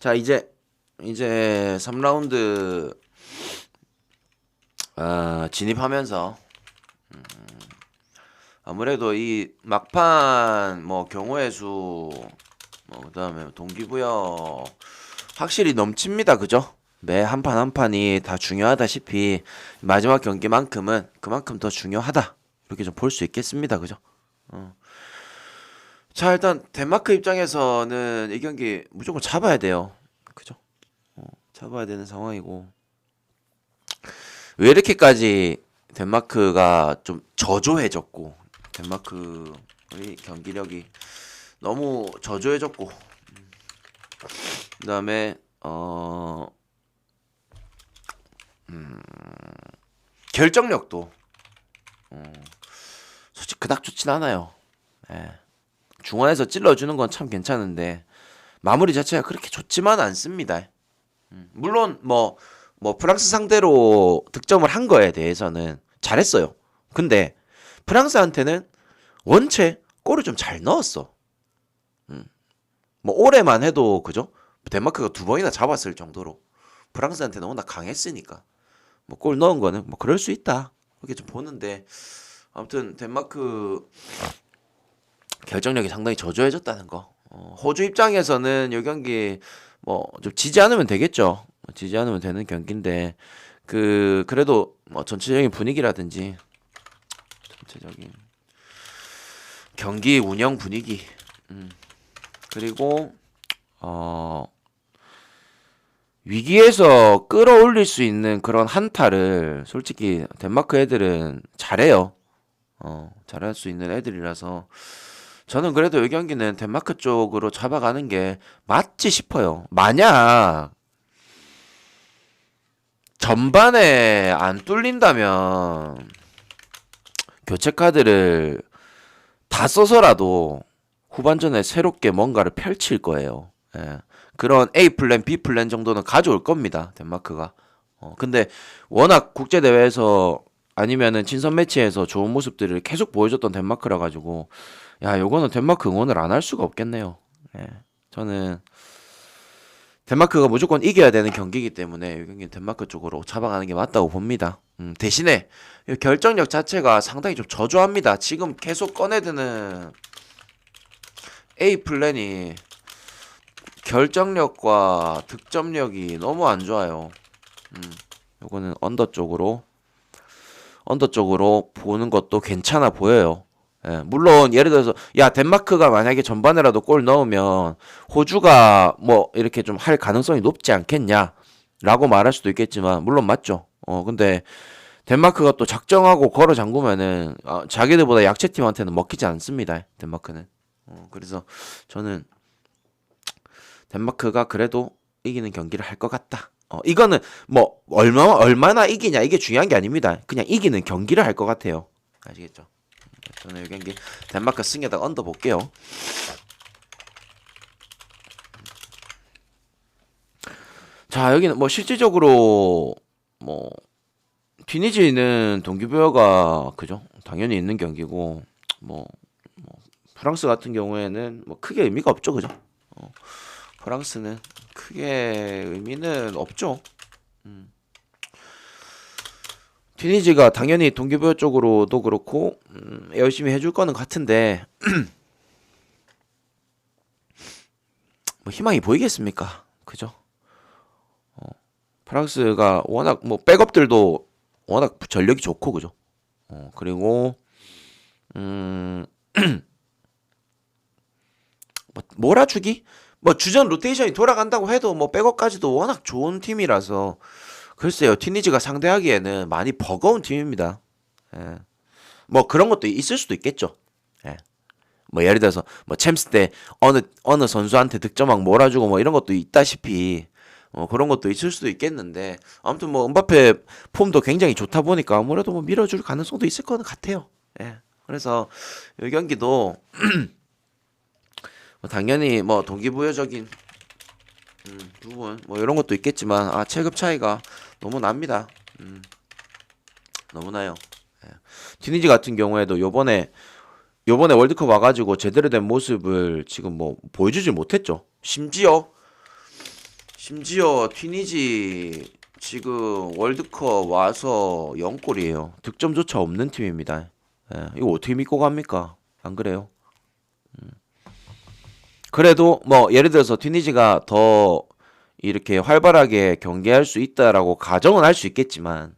자, 이제 3라운드 진입하면서 아무래도 이 막판 뭐 경우의 수, 뭐 그다음에 동기부여 확실히 넘칩니다. 그죠? 매 한 판 한 판이 다 중요하다시피 마지막 경기만큼은 그만큼 더 중요하다. 이렇게 좀 볼 수 있겠습니다. 그죠? 자, 일단 덴마크 입장에서는 이 경기 무조건 잡아야 돼요. 그죠? 잡아야 되는 상황이고, 왜 이렇게까지 덴마크가 좀 저조해졌고, 덴마크 우리 경기력이 너무 저조해졌고, 그다음에 결정력도 솔직히 그닥 좋진 않아요. 예. 중원에서 찔러주는 건 참 괜찮은데 마무리 자체가 그렇게 좋지만 않습니다. 물론 뭐 프랑스 상대로 득점을 한 거에 대해서는 잘했어요. 근데 프랑스한테는 원체 골을 좀 잘 넣었어. 뭐 올해만 해도 그죠? 덴마크가 두 번이나 잡았을 정도로 프랑스한테는 워낙 강했으니까 뭐 골 넣은 거는 뭐 그럴 수 있다. 그렇게 좀 보는데, 아무튼 덴마크 결정력이 상당히 저조해졌다는 거. 호주 입장에서는 이 경기 뭐 좀 지지 않으면 되겠죠. 지지 않으면 되는 경기인데 그래도 뭐 전체적인 분위기라든지 전체적인 경기 운영 분위기, 그리고 위기에서 끌어올릴 수 있는 그런 한타를 솔직히 덴마크 애들은 잘해요. 잘할 수 있는 애들이라서 저는 그래도 이 경기는 덴마크 쪽으로 잡아가는 게 맞지 싶어요. 만약 전반에 안 뚫린다면 교체 카드를 다 써서라도 후반전에 새롭게 뭔가를 펼칠 거예요. 예. 그런 A 플랜, B 플랜 정도는 가져올 겁니다. 덴마크가. 근데 워낙 국제 대회에서 아니면은 친선 매치에서 좋은 모습들을 계속 보여줬던 덴마크라 가지고, 야, 요거는 덴마크 응원을 안 할 수가 없겠네요. 예. 저는 덴마크가 무조건 이겨야 되는 경기이기 때문에 이 경기는 덴마크 쪽으로 잡아가는 게 맞다고 봅니다. 대신에 이 결정력 자체가 상당히 좀 저조합니다. 지금 계속 꺼내드는 A 플랜이 결정력과 득점력이 너무 안 좋아요. 요거는 언더 쪽으로 보는 것도 괜찮아 보여요. 예, 물론 예를 들어서 야, 덴마크가 만약에 전반에라도 골 넣으면 호주가 뭐 이렇게 좀 할 가능성이 높지 않겠냐라고 말할 수도 있겠지만, 물론 맞죠. 근데 덴마크가 또 작정하고 걸어 잠그면은 자기들보다 약체팀한테는 먹히지 않습니다. 덴마크는. 그래서 저는 덴마크가 그래도 이기는 경기를 할 것 같다. 이거는 뭐 얼마나 이기냐 이게 중요한 게 아닙니다. 그냥 이기는 경기를 할 것 같아요. 아시겠죠? 저는 이 경기 덴마크 승에다가 언더 볼게요. 자, 여기는 뭐 실질적으로 뭐 튀니지는 동기부여가 그죠? 당연히 있는 경기고, 뭐 프랑스 같은 경우에는 뭐 크게 의미가 없죠, 그죠? 프랑스는 크게 의미는 없죠. 튀니지가 당연히 동기부여 쪽으로도 그렇고 열심히 해줄 거는 같은데 뭐 희망이 보이겠습니까? 그죠? 프랑스가 워낙 뭐 백업들도 워낙 전력이 좋고 그죠? 그리고 뭐 몰아주기? 뭐 주전 로테이션이 돌아간다고 해도 뭐 백업까지도 워낙 좋은 팀이라서 글쎄요, 튀니지가 상대하기에는 많이 버거운 팀입니다. 예. 뭐 그런 것도 있을 수도 있겠죠. 예. 뭐 예를 들어서 뭐 챔스 때 어느 선수한테 득점왕 몰아주고 뭐 이런 것도 있다시피 그런 것도 있을 수도 있겠는데, 아무튼 뭐 음바페 폼도 굉장히 좋다 보니까 아무래도 뭐 밀어줄 가능성도 있을 거는 같아요. 예. 그래서 이 경기도 뭐 당연히 뭐 동기부여적인 부분 뭐 이런 것도 있겠지만 체급 차이가 너무 납니다. 너무 나요. 예. 튀니지 같은 경우에도 요번에 월드컵 와가지고 제대로 된 모습을 지금 뭐 보여주질 못했죠. 심지어 심지어 튀니지 지금 월드컵 와서 0골이에요. 득점조차 없는 팀입니다. 예, 이거 어떻게 믿고 갑니까? 안 그래요? 그래도 뭐 예를 들어서 튀니지가 더 이렇게 활발하게 경기할 수 있다라고 가정은 할 수 있겠지만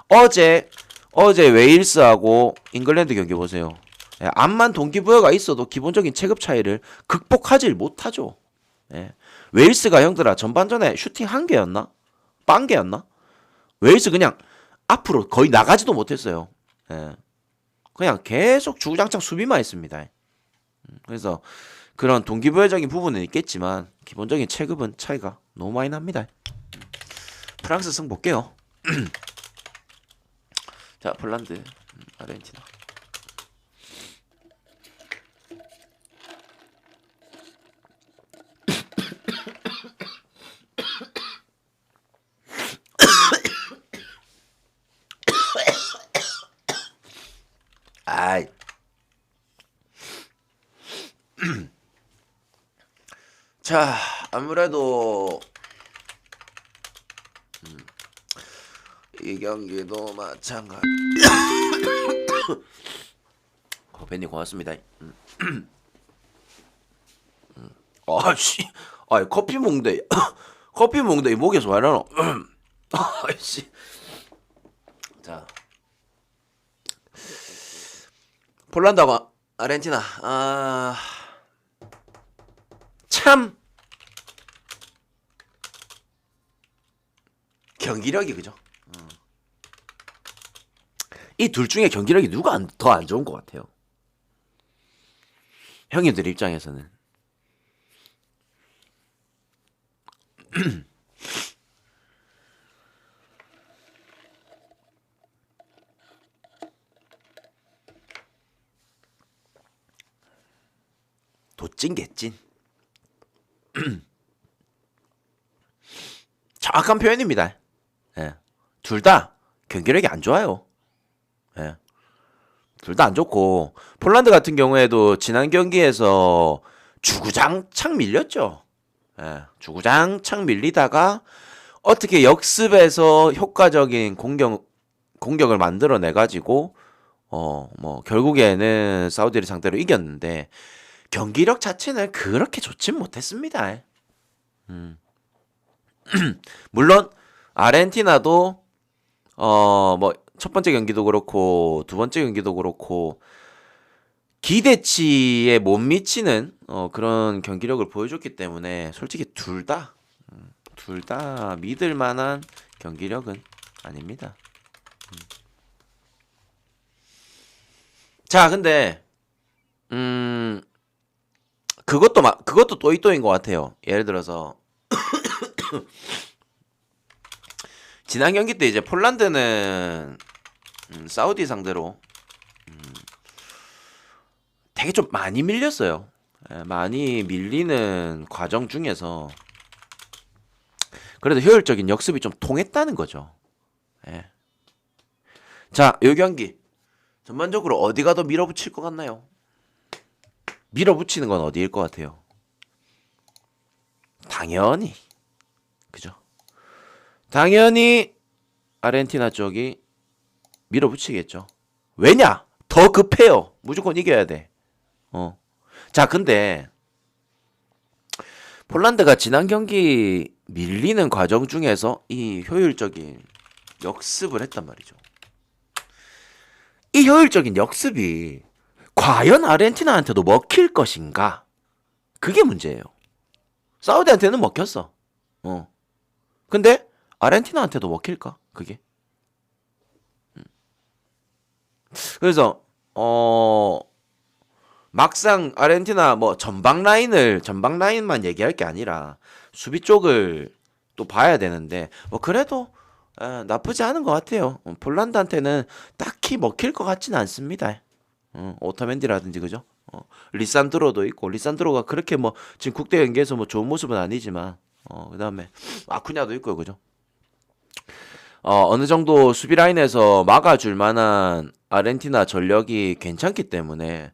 어제 웨일스하고 잉글랜드 경기 보세요. 예, 암만 동기부여가 있어도 기본적인 체급 차이를 극복하질 못하죠. 예. 웨일스가 형들아 전반전에 슈팅 한 개였나? 빵 개였나? 웨일스 그냥 앞으로 거의 나가지도 못했어요. 예. 그냥 계속 주구장창 수비만 했습니다. 그래서 그런 동기부여적인 부분은 있겠지만 기본적인 체급은 차이가 너무 많이 납니다. 프랑스 승 볼게요. 자, 폴란드, 아르헨티나. 아이. 자, 아무래도 이 경기도 마찬가지. 벤님 고맙습니다. 아씨, 아 커피 먹는데 커피 먹는데 이 목에서 왜 이러노? 아씨, 자, 폴란드하고 아르헨티나, 참 경기력이 그죠? 이 둘 중에 경기력이 누가 더 안 좋은 것 같아요? 형님들 입장에서는. 도찐 개찐. 정확한 표현입니다. 예. 둘 다 경기력이 안 좋아요. 예. 둘 다 안 좋고 폴란드 같은 경우에도 지난 경기에서 주구장창 밀렸죠. 예. 주구장창 밀리다가 어떻게 역습에서 효과적인 공격을 만들어내 가지고 뭐 결국에는 사우디를 상대로 이겼는데 경기력 자체는 그렇게 좋진 못했습니다. 물론 아르헨티나도 뭐 첫 번째 경기도 그렇고 두 번째 경기도 그렇고 기대치에 못 미치는 그런 경기력을 보여줬기 때문에 솔직히 둘 다 믿을 만한 경기력은 아닙니다. 자, 근데 그것도 또이또인 것 같아요. 예를 들어서 지난 경기 때 이제 폴란드는 사우디 상대로 되게 좀 많이 밀렸어요. 예, 많이 밀리는 과정 중에서 그래도 효율적인 역습이 좀 통했다는 거죠. 예. 자, 이 경기 전반적으로 어디가 더 밀어붙일 것 같나요? 밀어붙이는 건 어디일 것 같아요? 당연히 그죠? 당연히 아르헨티나 쪽이 밀어붙이겠죠. 왜냐? 더 급해요. 무조건 이겨야 돼. 자, 근데 폴란드가 지난 경기 밀리는 과정 중에서 이 효율적인 역습을 했단 말이죠. 이 효율적인 역습이 과연 아르헨티나한테도 먹힐 것인가? 그게 문제예요. 사우디한테는 먹혔어. 근데 아르헨티나한테도 먹힐까? 그게? 그래서 막상 아르헨티나 뭐 전방 라인만 얘기할 게 아니라 수비 쪽을 또 봐야 되는데 뭐 그래도 나쁘지 않은 것 같아요. 폴란드한테는 딱히 먹힐 것 같지는 않습니다. 오타멘디라든지 그죠? 리산드로도 있고 리산드로가 그렇게 뭐 지금 국대 경기에서 뭐 좋은 모습은 아니지만 그다음에 아쿠냐도 있고요. 그죠? 어느 정도 수비 라인에서 막아줄 만한 아르헨티나 전력이 괜찮기 때문에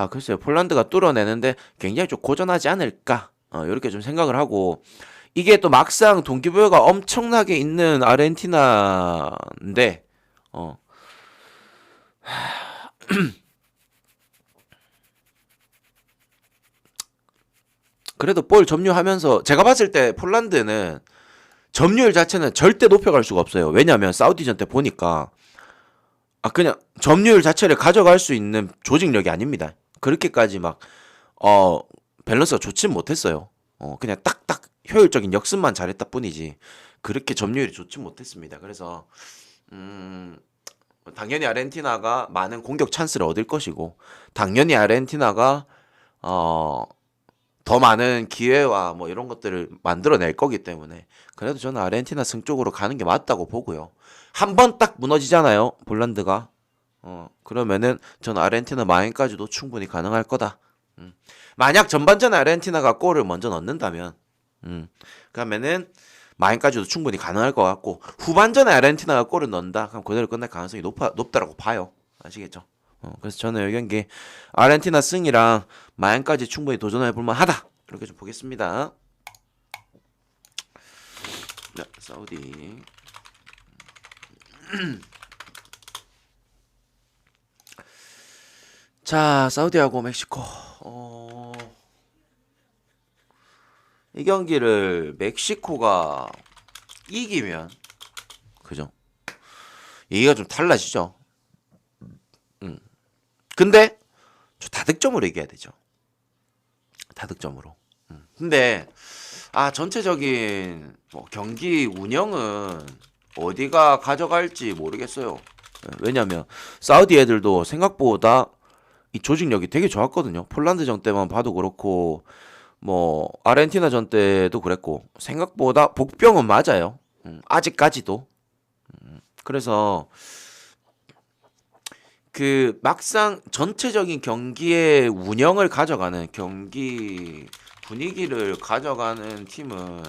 글쎄요. 폴란드가 뚫어내는데 굉장히 좀 고전하지 않을까 이렇게 좀 생각을 하고 이게 또 막상 동기부여가 엄청나게 있는 아르헨티나인데 어 그래도 볼 점유하면서 제가 봤을 때 폴란드는 점유율 자체는 절대 높여갈 수가 없어요. 왜냐하면 사우디전 때 보니까 그냥 점유율 자체를 가져갈 수 있는 조직력이 아닙니다. 그렇게까지 막 밸런스가 좋진 못했어요. 그냥 딱딱 효율적인 역습만 잘했다 뿐이지 그렇게 점유율이 좋지 못했습니다. 그래서 당연히 아르헨티나가 많은 공격 찬스를 얻을 것이고 당연히 아르헨티나가 더 많은 기회와 뭐 이런 것들을 만들어낼 거기 때문에 그래도 저는 아르헨티나 승 쪽으로 가는 게 맞다고 보고요. 한 번 딱 무너지잖아요, 폴란드가. 그러면은 저는 아르헨티나 마인까지도 충분히 가능할 거다. 만약 전반전에 아르헨티나가 골을 먼저 넣는다면, 그러면은 마인까지도 충분히 가능할 것 같고 후반전에 아르헨티나가 골을 넣는다, 그럼 그대로 끝날 가능성이 높다라고 봐요. 아시겠죠? 그래서 저는 이 경기 아르헨티나 승이랑 마인까지 충분히 도전해 볼만하다. 이렇게 좀 보겠습니다. 네, 사우디. 자, 사우디하고 멕시코. 이 경기를 멕시코가 이기면 그죠? 얘기가 좀 달라지죠. 근데 저 다득점으로 이겨야 되죠. 다득점으로. 근데 전체적인 뭐 경기 운영은 어디가 가져갈지 모르겠어요. 왜냐면 사우디 애들도 생각보다 이 조직력이 되게 좋았거든요. 폴란드전 때만 봐도 그렇고 뭐 아르헨티나전 때도 그랬고 생각보다 복병은 맞아요. 아직까지도. 그래서 그 막상 전체적인 경기의 운영을 가져가는 경기 분위기를 가져가는 팀은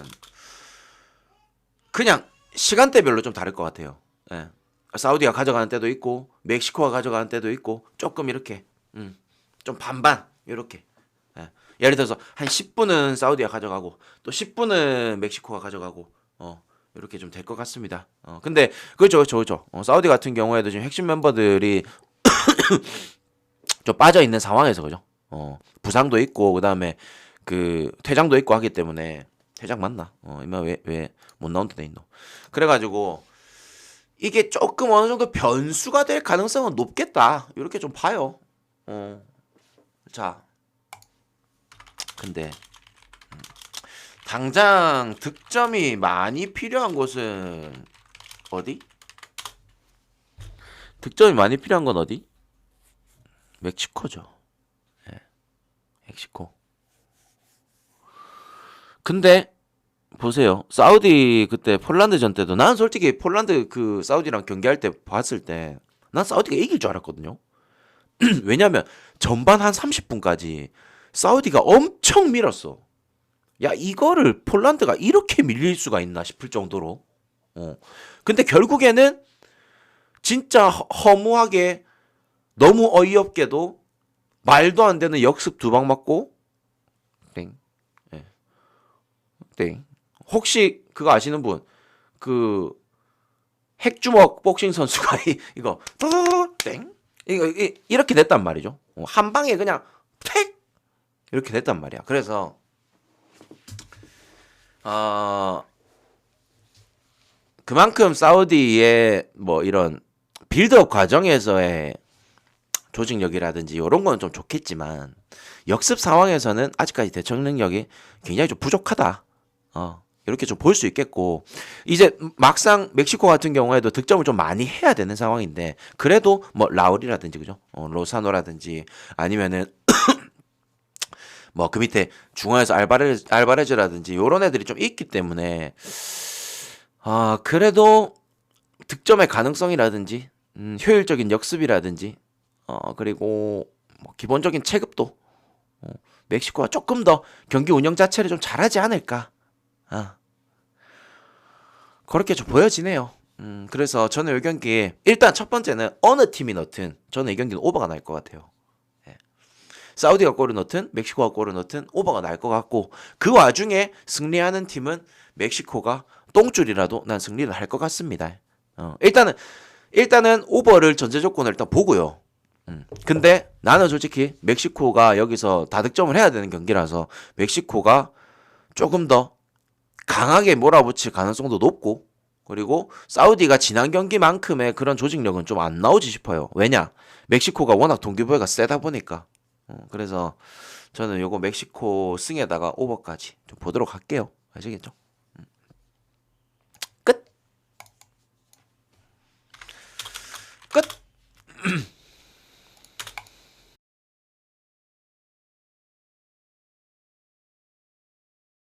그냥 시간대별로 좀 다를 것 같아요. 예. 사우디가 가져가는 때도 있고 멕시코가 가져가는 때도 있고 조금 이렇게 좀 반반 이렇게. 예. 예를 들어서 한 10분은 사우디가 가져가고 또 10분은 멕시코가 가져가고 이렇게 좀 될 것 같습니다. 근데 그렇죠. 사우디 같은 경우에도 지금 핵심 멤버들이 좀 빠져 있는 상황에서 그죠. 부상도 있고 그다음에 그 퇴장도 있고 하기 때문에 퇴장 맞나? 이마 왜 못 나온다 돼 있노? 그래가지고 이게 조금 어느 정도 변수가 될 가능성은 높겠다. 이렇게 좀 봐요. 자, 근데 당장 득점이 많이 필요한 곳은 어디? 득점이 많이 필요한 건 어디? 멕시코죠. 네, 멕시코. 근데 보세요. 사우디 그때 폴란드전 때도 난 솔직히 폴란드 그 사우디랑 경기할 때 봤을 때 난 사우디가 이길 줄 알았거든요. 왜냐면 전반 한 30분까지 사우디가 엄청 밀었어. 야, 이거를 폴란드가 이렇게 밀릴 수가 있나 싶을 정도로. 근데 결국에는 진짜 허무하게 너무 어이없게도 말도 안 되는 역습 두 방 맞고 땡. 예. 땡. 혹시 그거 아시는 분? 그 핵주먹 복싱 선수가 이거 땡. 이거 이렇게 됐단 말이죠. 한 방에 그냥 팩 이렇게 됐단 말이야. 그래서 그만큼 사우디의 뭐 이런 빌드업 과정에서의 조직력이라든지 이런 건 좀 좋겠지만 역습 상황에서는 아직까지 대처 능력이 굉장히 좀 부족하다. 이렇게 좀 볼 수 있겠고 이제 막상 멕시코 같은 경우에도 득점을 좀 많이 해야 되는 상황인데 그래도 뭐 라울이라든지 그죠? 로사노라든지 아니면은 뭐 그 밑에 중앙에서 알바레즈라든지 이런 애들이 좀 있기 때문에 그래도 득점의 가능성이라든지 효율적인 역습이라든지 그리고 뭐 기본적인 체급도 멕시코가 조금 더 경기 운영 자체를 좀 잘하지 않을까. 그렇게 좀 보여지네요. 그래서 저는 이 경기에 일단 첫 번째는 어느 팀이 넣든 저는 이 경기는 오버가 날 것 같아요. 예. 사우디가 골을 넣든 멕시코가 골을 넣든 오버가 날 것 같고 그 와중에 승리하는 팀은 멕시코가 똥줄이라도 난 승리를 할 것 같습니다. 일단은 오버를 전제 조건을 일단 보고요. 근데 나는 솔직히 멕시코가 여기서 다득점을 해야 되는 경기라서 멕시코가 조금 더 강하게 몰아붙일 가능성도 높고 그리고 사우디가 지난 경기만큼의 그런 조직력은 좀 안 나오지 싶어요. 왜냐? 멕시코가 워낙 동기부여가 세다 보니까. 그래서 저는 요거 멕시코 승에다가 오버까지 좀 보도록 할게요. 아시겠죠?